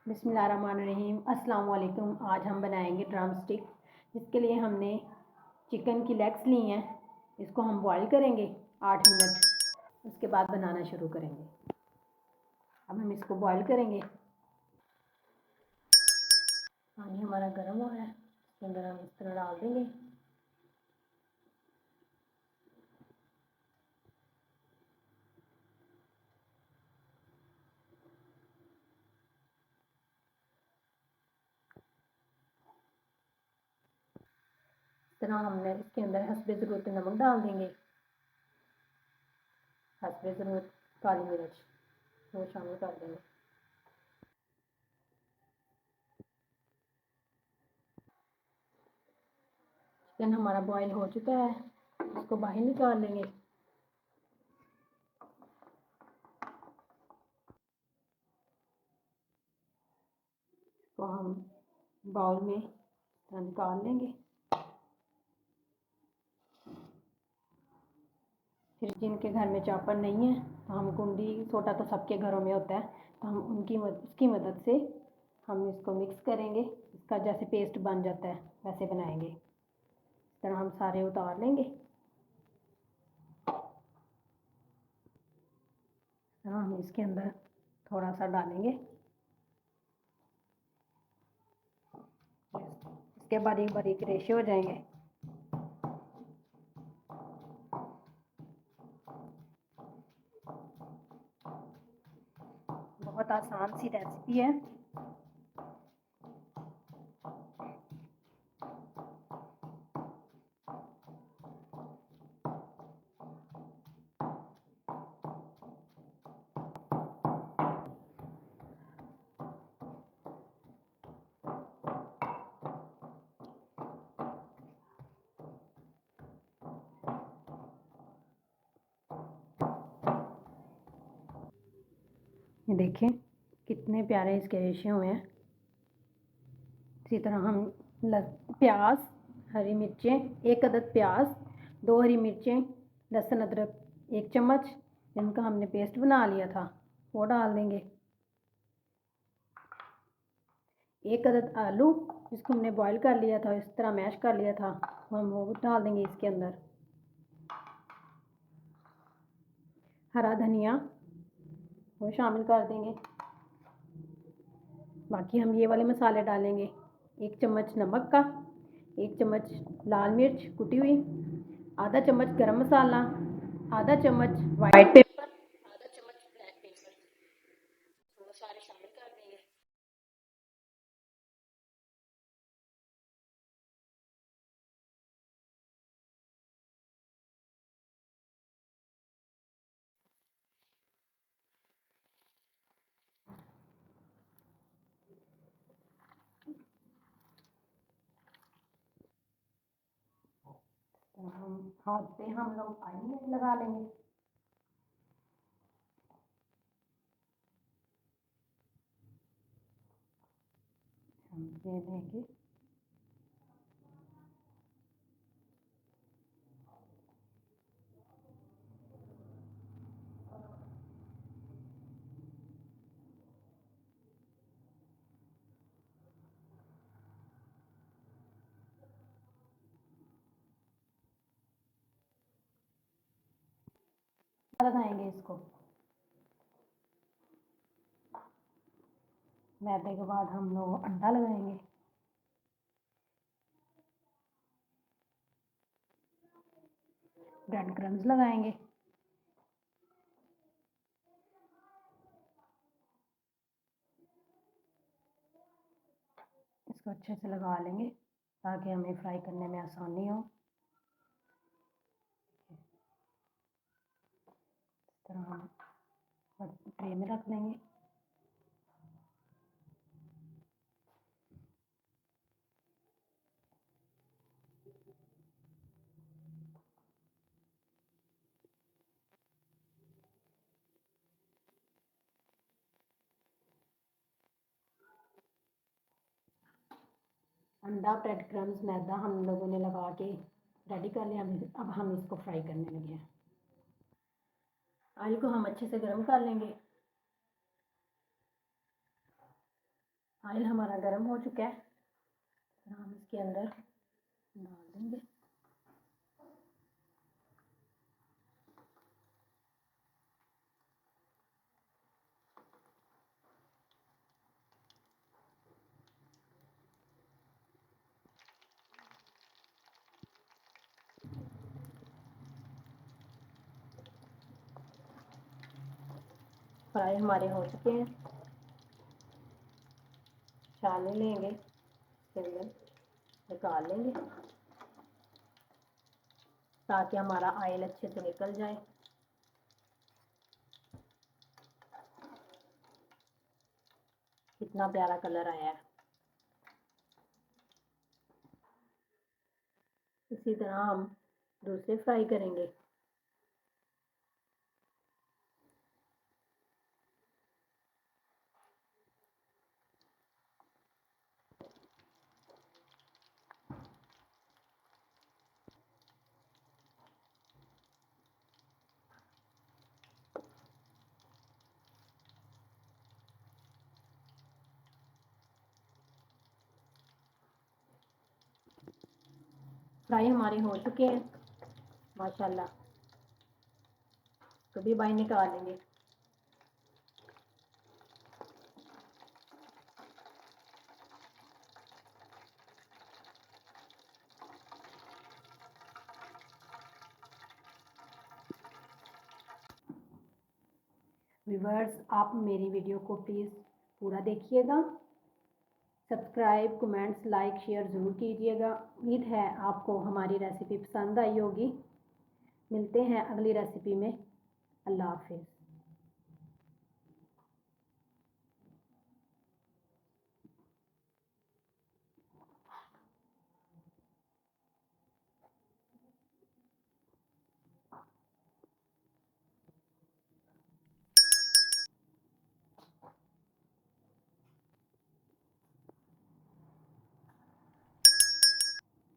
बिस्मिल्लाहिर्रहमानिर्रहीम। अस्सलाम वालेकुम। आज हम बनाएंगे ड्रम स्टिक। इसके लिए हमने चिकन की लेग्स ली हैं। इसको हम बॉईल करेंगे 8 मिनट। उसके बाद बनाना शुरू करेंगे। अब हम इसको बॉईल करेंगे। पानी हमारा गर्म हो रहा है, इसके अंदर हम इस तरह डाल देंगे। इस तरह हमने इसके अंदर हस्बे ज़रूरत नमक डाल देंगे, हस्बे ज़रूरत काली मिर्च वो शामिल कर देंगे। चिकन हमारा बॉईल हो चुका है, इसको बाहर निकाल लेंगे। तो हम बाउल में निकाल लेंगे। फिर जिनके घर में चॉपर नहीं है तो हम कुंडी सोटा तो सबके घरों में होता है, तो हम उसकी मदद से हम इसको मिक्स करेंगे। इसका जैसे पेस्ट बन जाता है वैसे बनाएंगे। इस तरह हम सारे उतार लेंगे। हम इसके अंदर थोड़ा सा डालेंगे। इसके बारीक बारीक रेशे हो जाएंगे। बहुत आसान सी रेसिपी है। ये देखें कितने प्यारे इसके रेशे हुए हैं। इसी तरह हम प्याज, हरी मिर्चें, 1 अदद प्याज, 2 हरी मिर्चें, लहसुन अदरक 1 चम्मच, जिनका हमने पेस्ट बना लिया था वो डाल देंगे। 1 अदद आलू जिसको हमने बॉईल कर लिया था, इस तरह मैश कर लिया था, हम वो डाल देंगे इसके अंदर। हरा धनिया वो शामिल कर देंगे। बाकी हम ये वाले मसाले डालेंगे। 1 चम्मच नमक का, 1 चम्मच लाल मिर्च कुटी हुई, आधा चम्मच गरम मसाला, आधा चम्मच वाइट पेपर, आधा चम्मच ब्लैक पेपर, वो सारे शामिल कर देंगे। तो हम हाथ पे हम लोग पानी लगा लेंगे। हम ये लेंगे। लगाएंगे इसको। मैदे के बाद हम लोग अंडा लगाएंगे। ब्रेड क्रम्स लगाएंगे। इसको अच्छे से लगा लेंगे ताकि हमें फ्राई करने में आसानी हो। इस तरह हम ट्रे में रख लेंगे। अंडा, ब्रेड क्रम्स, मैदा हम लोगों ने लगा के रेडी कर लिया। अब हम इसको फ्राई करने लगे हैं। ऑयल को हम अच्छे से गर्म कर लेंगे। ऑयल हमारा गर्म हो चुका है, हम इसके अंदर डाल देंगे। फ्राई हमारे हो चुके हैं, छान लेंगे, इसके अंदर निकाल लेंगे ताकि हमारा ऑयल अच्छे से निकल जाए। कितना प्यारा कलर आया है। इसी तरह हम दूसरे फ्राई करेंगे। फ्राई हमारे हो चुके हैं माशाल्लाह, तो भी बाई निकाल लेंगे। व्यूअर्स, आप मेरी वीडियो को प्लीज़ पूरा देखिएगा, सब्सक्राइब, कमेंट्स, लाइक, शेयर ज़रूर कीजिएगा। उम्मीद है आपको हमारी रेसिपी पसंद आई होगी। मिलते हैं अगली रेसिपी में। अल्लाह हाफिज़।